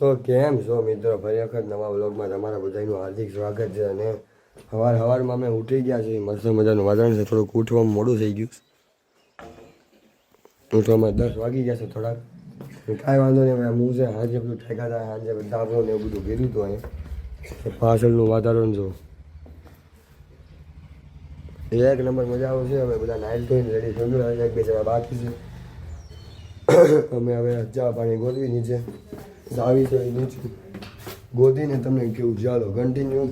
તો કેમ છો મિત્રો, ફરી વખત નવા વ્લોગમાં તમારા બધાનું હાર્દિક સ્વાગત છે. અને સવારમાં અમે ઉઠી ગયા છીએ. મસ્ત મજાનું વાતાવરણ છે. થોડુંક ઉઠવામાં મોડું થઈ ગયું. ઉઠવામાં 10 વાગી ગયા છે થોડાક. કાંઈ વાંધો નહીં. હું છે સાંજે બધું ઠેકા થાય, સાંજે ધાબળો ને એવું બધું કીધું હતું અહીંયા. પાછળનું વાતાવરણ જો એક નંબર મજા આવશે. હવે બધા નાઇટ ધોઈને રેડી થઈ ગયું. એક બે જણા બાકી છે. અમે હવે ચા પાણી ગોતવી નીચે આવી છે. નીચે ગોતીને તમને કેવું ચાલો કન્ટિન્યુ.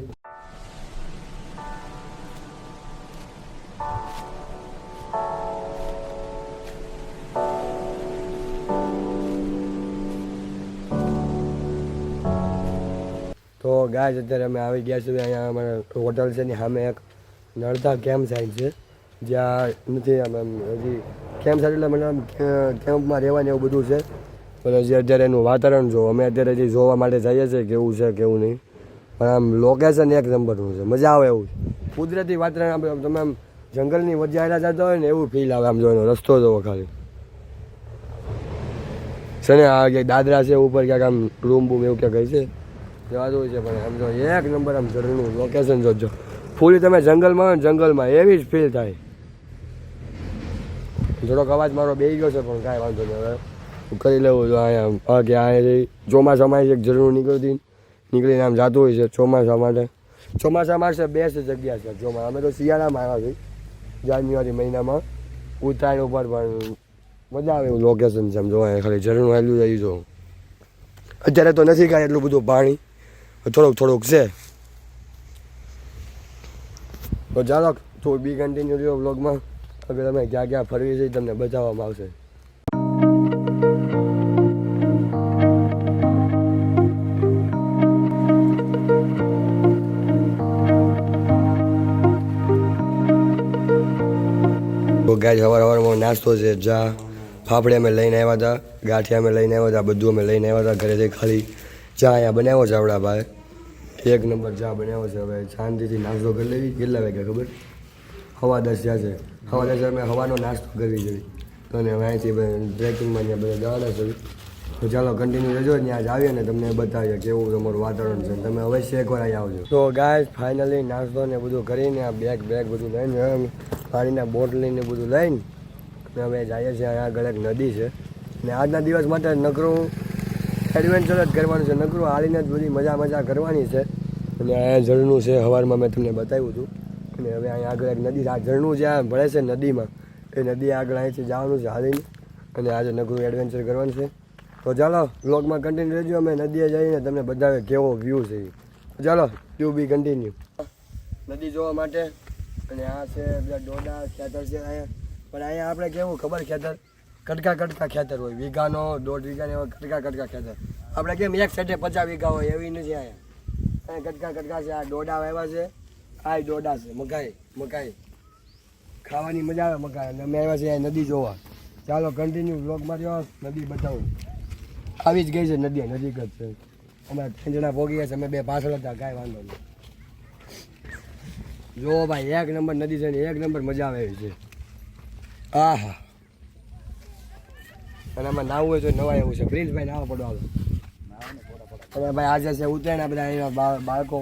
તો ગાય અત્યારે અમે આવી ગયા છીએ. અહીંયા અમારે હોટલ છે ની સામે એક નળતા કેમ્પ સાઇટ છે, જ્યાં નથી હજી કેમ્પ સાઇટ એટલે મતલબ કેમ્પમાં રહેવાનું એવું બધું છે. પણ હજી અત્યારે એનું વાતાવરણ જો અમે અત્યારે હજી જોવા માટે જઈએ છીએ કેવું છે કેવું નહીં. પણ આમ લોકેશન એક નંબરનું છે, મજા આવે એવું છે. કુદરતી વાતાવરણ આપણે તમે આમ જંગલની વચ્ચે આવેલા જતા હોય ને એવું ફીલ આવે. આમ જોવાનો રસ્તો જોવો ખાલી છે ને. આ ક્યાંક દાદરા છે ઉપર, ક્યાંક આમ રૂમ બૂમ એવું ક્યાંક છે જવા જેવું છે. પણ આમ જો એક નંબર આમ ઝરણું લોકેશન જોજો. ફૂલ તમે જંગલમાં હોય ને જંગલમાં એવી જ ફીલ થાય. થોડોક અવાજ મારો બેસી ગયો છે પણ કાંઈ વાંધો નહીં. હવે કરી લેવું તો અહીંયા કે અહીંયા ચોમાસામાં એક ઝરણું નીકળીને આમ જતું હોય છે ચોમાસા માટે. ચોમાસા માટે બેસ્ટ જગ્યા છે ચોમાસા. અમે તો શિયાળામાં આવ્યા છીએ, જાન્યુઆરી મહિનામાં ઉત્તરાયણ ઉપર. પણ મજા આવે એવું લોકેશન છે. આમ જોવા ખાલી ઝરણું આવેલું રહી જો. અત્યારે તો નથી કાંઈ એટલું બધું પાણી, થોડુંક છે. તો ચાલો થોડું બી કન્ટિન્યુ રહ્યો વ્લોગમાં. હવે તમે ક્યાં ક્યાં ફરવી છે તમને બતાવવામાં આવશે. તો ગાય સવારમાં નાસ્તો છે. ચા ફાફડી અમે લઈને આવ્યા હતા, ગાંઠિયા અમે લઈને આવ્યા હતા, બધું અમે લઈને આવ્યા હતા ઘરેથી. ખાલી ચા અહીંયા બનાવ્યો છે આપણા ભાઈ, એક નંબર ચા બનાવ્યો છે. હવે શાંતિથી નાસ્તો કરી લેવી. કેટલા વાગ્યા ખબર? 10:15 થયા છે. 10:15 અમે હવાનો નાસ્તો કરવી જોઈએ. તો ને હવે અહીંથી ટ્રેકિંગમાં ત્યાં બધા જવાના છે. તો ચાલો કન્ટિન્યુ રહેજો. ત્યાં આવીએ ને તમને બતાવીએ કેવું તમારું વાતાવરણ છે. તમે અવશ્ય એકવાર અહીં આવજો. તો ગાય ફાઇનલી નાસ્તો ને બધું કરીને બેગ બધું લઈને પાણીના બોટલીને બધું લઈને હવે જઈએ છીએ. અહીંયા આગળ એક નદી છે ને આજના દિવસ માટે નકરું એડવેન્ચર જ કરવાનું છે. નકરું હાલીને જ બધી મજા કરવાની છે. અને અહીંયા ઝરણું છે, સવારમાં મેં તમને બતાવ્યું હતું. અને હવે અહીંયા આગળ એક નદી, આ ઝરણું જ્યાં ભળે છે નદીમાં, એ નદી આગળ અહીંથી જવાનું છે હાલીને. અને આજે નકરું એડવેન્ચર કરવાનું છે. તો ચાલો વ્લોગમાં કન્ટિન્યુ રહેજો. અમે નદીએ જઈને તમને બતાવે કેવો વ્યૂ છે. ચાલો યુ બી કન્ટિન્યુ. નદી જોવા માટે. અને આ છે બધા ડોડા ખેતર છે અહીંયા. પણ અહીંયા આપણે કેવું ખબર, ખેતર કટકા ખેતર હોય, વીઘાનો 1.5 વીઘાને એવા કટકા ખેતર. આપણે કેમ એક સાઈડે 50 વીઘા હોય એવી નથી. અહીંયા કટકા છે. આ ડોડા વાવ્યા છે. આ ડોડા છે. મકાઈ ખાવાની મજા આવે મકાઈ. અને અમે આવ્યા છીએ અહીંયા નદી જોવા. ચાલો કન્ટિન્યુ બ્લોગમાં રહ્યો. નદી બતાવું. આવી જ ગઈ છે નદી, નજીક જ છે. અમે 3 જણા ભોગી ગયા છે. અમે 2 પાછળ હતા, કાંઈ વાંધો નહીં. જો ભાઈ એક નંબર નદી છે ને એક નંબર મજા આવે એવી છે. આહા. અને આમાં નાવું હોય તો નવાય એવું છે. પ્રિન્સભાઈ નાવા પડો આવે. અને ભાઈ આજે છે ઉત્તરાયણ, બધા અહીંયા બાળકો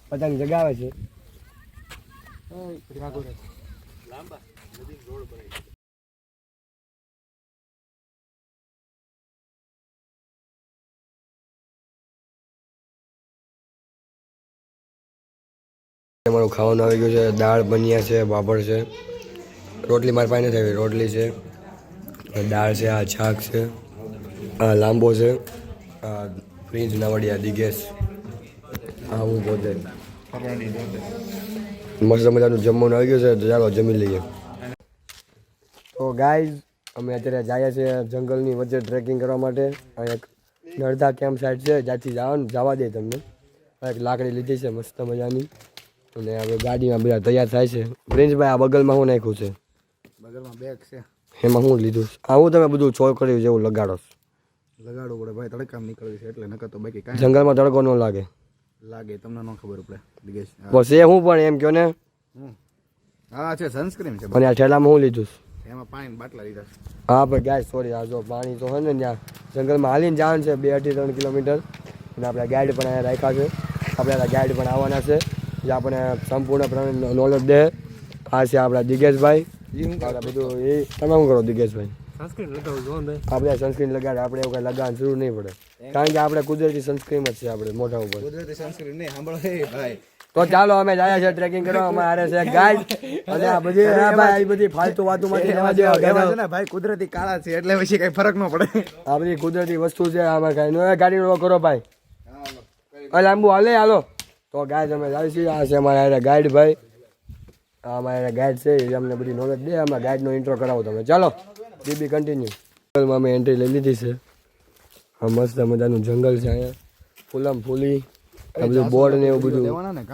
પતંગ જગાવે છે. અમારું ખાવાનું આવી ગયું છે. દાળ બન્યા છે, પાપડ છે, રોટલી મારી પાસે નથી આવી. રોટલી છે, દાળ છે, આ શાક છે, આ લાંબો છે, આ પ્રિન્સ નાવડિયા દિગેશ, આ હું પોતે. મસ્ત મજાનું જમવાનું આવી ગયું છે. તો ચાલો જમી લઈએ. તો ગાઈઝ અમે અત્યારે જઈએ છીએ જંગલની વચ્ચે ટ્રેકિંગ કરવા માટે. આ એક નળતા કેમ્પ સાઇટ છે, જ્યાંથી જવા દે તમને. એક લાકડી લીધી છે મસ્ત મજાની. અને હવે ગાડીમાં બધા તૈયાર થાય છે. પ્રિન્સભાઈ આ બગલમાં શું નાખ્યું છે? બગલમાં બેગ છે. એમાં શું લીધું? આ હું તમે બધું છોકરીઓ જેવું લગાડો? લગાડવું પડે ભાઈ, તડકામાં નીકળવી છે એટલે નકર તો બાકી કાંઈ જંગલમાં તડકો ન લાગે. તમને ન ખબર પડે. દિગેશ બસ એ હું પણ એમ કહો ને. હા છે સનસ્ક્રીન છે. અને આ ઠેલામાં શું લીધું? એમાં પાણી બાટલા લીધા છે. હા ભાઈ ગાય સોરી, આ જો પાણી તો હોય ને ત્યાં જંગલમાં હાલીને જવાનું છે 2-3 કિલોમીટર. અને આપણા ગાઈડ પણ અહીંયા રાખ્યા છે. આપણા ગાઈડ પણ આવવાના છે જે આપણને સંપૂર્ણપણે નોલેજ દે. આ છે આપણા દિગેશભાઈ. આપણે બધું એ તમે શું કરો દિગેશભાઈ? આપણે સનસ્ક્રીન લગાડે, આપણે એવું કઈ લગાવવાની જરૂર નહીં પડે, કારણ કે આપણે કુદરતી સનસ્ક્રીન જ છે આપણે મોઢા ઉપર. કુદરતી સંસ્કૃતિ નહીં સાંભળો ભાઈ. તો ચાલો અમે જાય છે ટ્રેકિંગ કરવા. અમારે છે ગાઈડ અને આ બધી ભાઈ આ બધી ફાલતુ વાતોમાંથી રહેવા દેવા. છે ને ભાઈ કુદરતી કાળા છે એટલે પછી કઈ ફરક ન પડે. આ બધી કુદરતી વસ્તુ છે. આમાં કઈ નો ગાડી રો કરો ભાઈ. લાંબુ હાલો. તો ગાઈડ અમે જાય છીએ. આ છે અમારા ગાઈડ ભાઈ. આ અમારા ગાઈડ છે એ અમને બધી નોલેજ દે. અમારા ગાઈડનો ઇન્ટ્રો કરાવો તમે. ચાલો બીબી કન્ટિન્યુ. જંગલમાં અમે એન્ટ્રી લઈ લીધી છે. આ મસ્ત મજાનું જંગલ છે અહીંયા. ફૂલમ ફૂલી આ બધું બોર્ડ ને એવું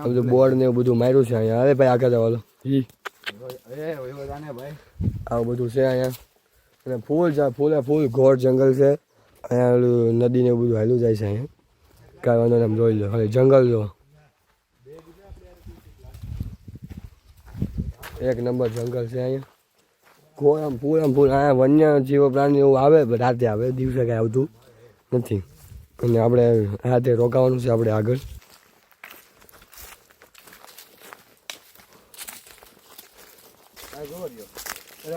બધું બોર્ડ ને એવું બધું માર્યું છે અહીંયા. અરે ભાઈ આગળ ચાલો. આવું બધું છે અહીંયા. અને ફૂલ છે, ફૂલ ઘોર જંગલ છે અહીંયા. ઓલું નદી ને એવું બધું હાલું જાય છે અહીંયા. કાંઈ વાંધો નહીં, જોઈ લો ખાલી જંગલ જો. એક નંબર જંગલ છે અહીંયા. ઘોર આમ ફૂલ અહીંયા વન્ય જીવો પ્રાણી એવું આવે, રાતે આવે, દિવસે કાંઈ આવતું નથી. અને આપણે રાતે રોકાવાનું છે આપણે આગળ.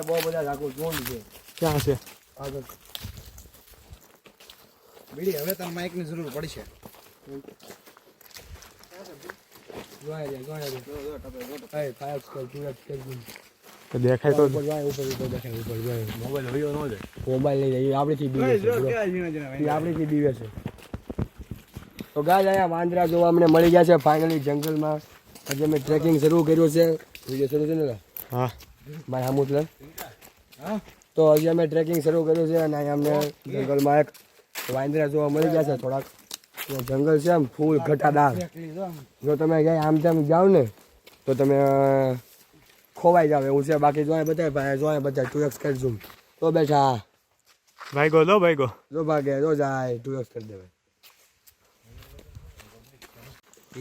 બહુ બધા રાખો ઝોન છે. ક્યાં છે આગળ બીડી? હવે તને માઇક ની જરૂર પડશે. દેખાય તો મોબાઈલ હોય ન જાય. મોબાઈલ લઈ જાય આપડેથી બીવે છે. આપડેથી બીવે છે. તો ગાય અહીંયા વાંદરા જોવા અમને મળી ગયા છે ફાઇનલી જંગલમાં. આજે અમે ટ્રેકિંગ શરૂ કર્યું છે. વિડીયો શરૂ છે ને? હા મારે સામું એટલે તો હજી અમે ટ્રેકિંગ શરૂ કર્યું છે. અને અહીંયા અમને જંગલમાં એક વાંદરા જોવા મળી ગયા છે થોડાક. જંગલ છે આમ ફૂલ ઘટાદાર. જો તમે ક્યાંય આમ તેમ જાઓ ને તો તમે ખોવાઈ જાવ એવું છે. બાકી જોયા બતાવે બધા 2x કરી ઝૂમ તો બેઠા ભાઈગો લો ભાઈગો જો ભાગે જો જાય 2x કરી દેવાય.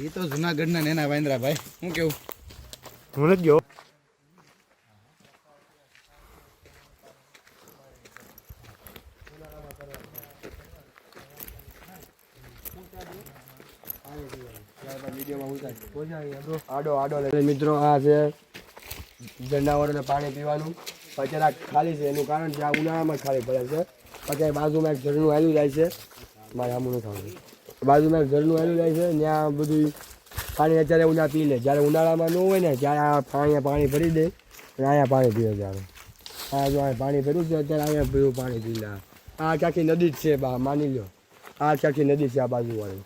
એ તો જુનાગઢ ના નેના વાંદરા ભાઈ. હું કેવું? હું નથી ગયો. મિત્રો આ છે જનાવરોને પાણી પીવાનું. અત્યારે ખાલી છે એનું કારણ છે આ ઉનાળામાં ખાલી પડે છે. પછી બાજુમાં એક ઝરણું આવેલું જાય છે. મારે આમું નથી આવતું. બાજુમાં એક ઝરણું આવેલું જાય છે. ત્યાં બધું પાણી અત્યારે ઉના પી લે. જ્યારે ઉનાળામાં ન હોય ને ત્યારે આ પાણી ભરી દે અને અહીંયા પાણી પીવે છે. આ જો આ પાણી ભર્યું છે અત્યારે અહીંયા પીવું પાણી પી લે. આ આખી નદી જ છે બા, માની લો આ આખી નદી છે આ બાજુવાળી.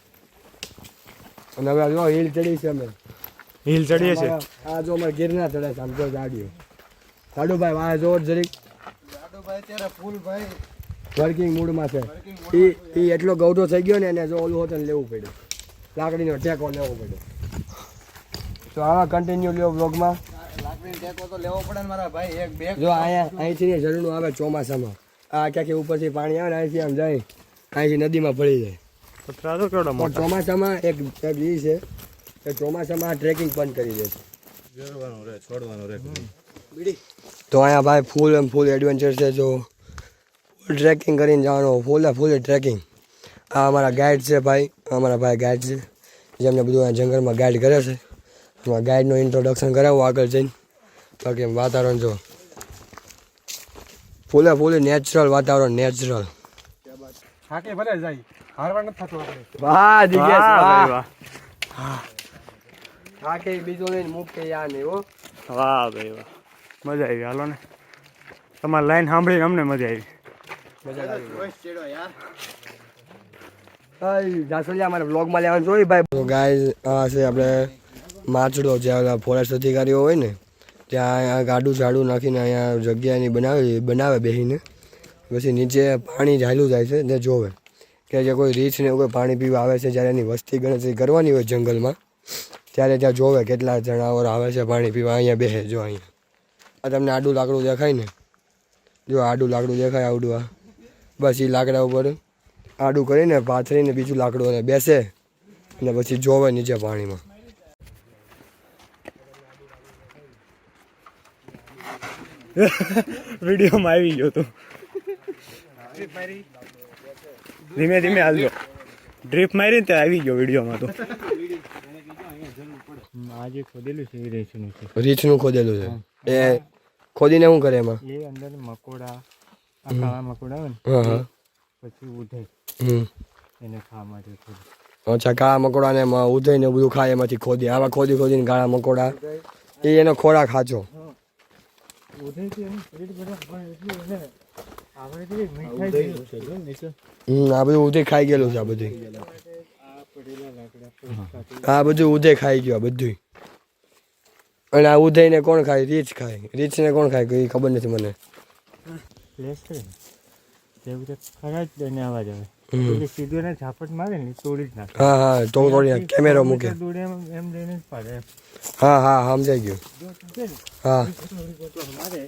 અને હવે જો હિલ ચડી છે. અમે હિલ ચડીએ છે. આ જો અમારે ગિરનાર ચડે છે. આમ જો ગાડીઓ સાડુભાઈ વાહ જો જરીક સાડુભાઈ અત્યારે ફૂલ ભાઈ વર્કિંગ મૂડમાં છે. એ એટલો ગૌઢો થઈ ગયો ને એને જો ઓલું હોતું લેવું પડ્યું, લાકડીનો ટેકો લેવો પડ્યો. તો આવા કન્ટિન્યુ લ્યો બ્લોગમાં. લાકડીનો ટેકો તો લેવો પડે ને મારા ભાઈ. એક બેગ જો અહીંથી ઝરણું આવે ચોમાસામાં. આ ક્યાંક ઉપરથી પાણી આવે ને અહીંથી આમ જાય, અહીંથી નદીમાં ભળી જાય. પણ ચોમાસામાં એક ઈ છે કે ચોમાસામાં ટ્રેકિંગ બંધ કરી દે છે. તો અહીંયા ભાઈ ફૂલ એડવેન્ચર છે. જો ટ્રેકિંગ કરીને જવાનું, ફૂલ ટ્રેકિંગ. આ અમારા ગાઈડ છે ભાઈ, અમારા ભાઈ ગાઈડ છે જેમને બધું આ જંગલમાં ગાઈડ કરે છે. એમાં ગાઈડનું ઇન્ટ્રોડક્શન કરાવું આગળ જઈને. બાકી વાતાવરણ જો ફૂલ નેચરલ વાતાવરણ, નેચરલ. થાકે ભલે જાય, હારવા નથી થતું આપણે. વાહ દિગેશ વાહ. થાકે બીજો લઈને મૂકે યાર નહીં હો. વાહ ભાઈ વાહ, મજા આવી. હાલો ને તમારી લાઈન સાંભળીને અમને મજા આવી. જાસોલિયા અમારે વ્લોગમાં લેવાનું જોઈ ભાઈ. તો ગાઈઝ આ છે આપણે માછડો, જ્યાં ફોરેસ્ટ અધિકારીઓ હોય ને ત્યાં અહીંયા ગાડું ઝાડું નાખીને અહીંયા જગ્યાની બનાવે બેસીને. પછી નીચે પાણી ચાલ્યું જાય છે ને જોવે કે જે કોઈ રીછ ને કોઈ પાણી પીવા આવે છે. જ્યારે એની વસ્તી ગણતરી કરવાની હોય જંગલમાં ત્યારે ત્યાં જોવે કેટલા જનાવર આવે છે પાણી પીવા. અહીંયા બેસે જો અહીંયા. આ તમને આડું લાકડું દેખાય ને, જો આડું લાકડું દેખાય આવડું. આ બસ એ લાકડા ઉપર આડું કરીને પાથરીને બીજું લાકડું અને બેસે અને પછી જોવે નીચે પાણીમાં. વિડીયોમાં આવી ગયો તું. ધીમે ધીમે હાલજો. ડ્રીપ મારી ને આવી ગયો વિડીયોમાં તો આજે ખોદેલું છે એ રેસનું છે રીછનું ખોદેલું છે એ ખોદીને શું કરે એમાં એ અંદર મકોડા આ કાળા મકોડા હોય ને હા હા પછી ઉધે એને ખાવા માટે અચ્છા કાળા મકોડાને ઉધઈ ને બધું ખાય એમાંથી ખોદી આવા ખોદી ખોદીને કાળા મકોડા એ એનો ખોરાક ખાચો આ બધું ઉધઈ ખાઈ ગયેલું છે આ બધું આ બધું ઉધઈ ખાઈ ગયું આ બધું અને આ ઉધઈને કોણ ખાય રીછ ખાય રીછને કોણ ખાય એ ખબર નથી મને ખરા જ એને અવાજ આવે સીધો ને ઝાપટ મારે ને તોડી જ નાખે હા હા તો થોડી કેમેરો મૂકે એમ લઈને જ પાડે હા હા સમજાઈ ગયું હા મારે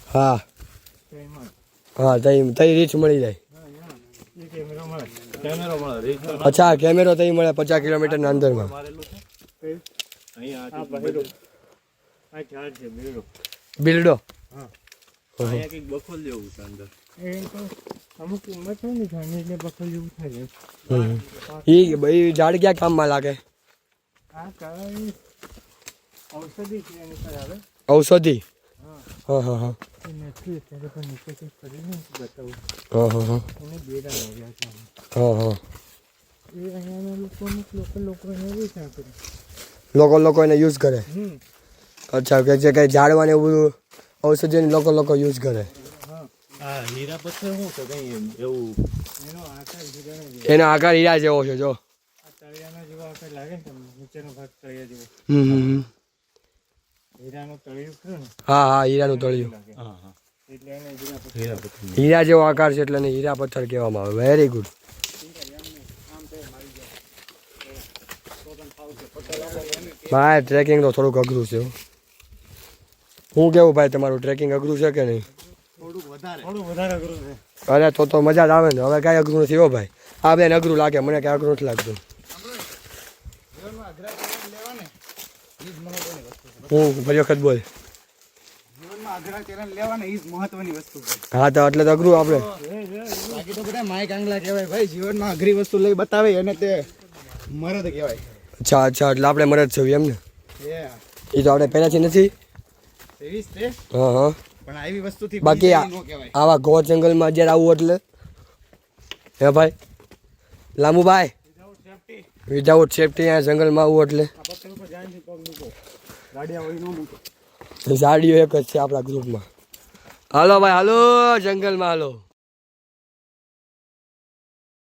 હા હા તઈ રીચ મળી જાય અચ્છા કેમેરો તઈ મળે 50 કિલોમીટરના અંદરમાં બિલ્ડો અમુક ઉંમર છે ને જાણી એટલે બખલ જેવું થાય એ ઝાડ ક્યાં કામમાં લાગે આ કારણ ઔષધિ છે એની પર આવે ઔષધિ હા હા હા નથી અત્યારે પણ નીચે કંઈક કરીને બતાવું હા હા હા એને બેડા લાગ્યા છે હા હા એ અહીંયાના લોકો એને વેચાણ કરે લોકો એને યુઝ કરે અચ્છા કે જે કંઈ ઝાડવાને એવું બધું ઔષધિને લોકો યુઝ કરે હા હીરા પથ્થર શું છે કંઈ એવું એનો આકાર હીરાના એનો આકાર હીરા જેવો છે જો આ તળિયાના જેવો આકાર લાગે ને તમને નીચેનો ભાગ તળિયા જેવો હીરાનો તળિયું ખરું ને હા હા હીરાનું તળિયું એટલે એને હીરા પથ્થર હીરા જેવો આકાર છે એટલે એને હીરા પથ્થર કહેવામાં આવે વેરી ગુડ ભાઈ ટ્રેકિંગ તો થોડુંક અઘરું છે હું કેવું ભાઈ તમારું ટ્રેકિંગ અઘરું છે કે નહીં થોડું વધારે અઘરું છે અરે તો મજા જ આવે ને હવે કાંઈ અઘરું નથી હો ભાઈ આ બેન અઘરું લાગે મને કાંઈ અઘરું નથી લાગતું હું ફરી વખત બોલ હા તો એટલે તો અઘરું આપણે બાકી તો બધા માય કાંગલા કહેવાય ભાઈ જીવનમાં અઘરી વસ્તુ લઈ બતાવે એને તે મરદ કહેવાય અચ્છા એટલે આપણે મરદ છે એમ ને એ તો આપણે પહેલાંથી નથી એવી જ તે હા હા પણ આવી વસ્તુથી બાકી બીજી ન કહેવાય આવા ઘોર જંગલમાં જ્યારે આવું એટલે હે ભાઈ લાંબુભાઈ વિધાઉટ સેફટી અહીંયા જંગલમાં આવું એટલે સાડીઓ એક જ છે આપણા ગ્રુપમાં હાલો ભાઈ હાલો જંગલમાં હાલો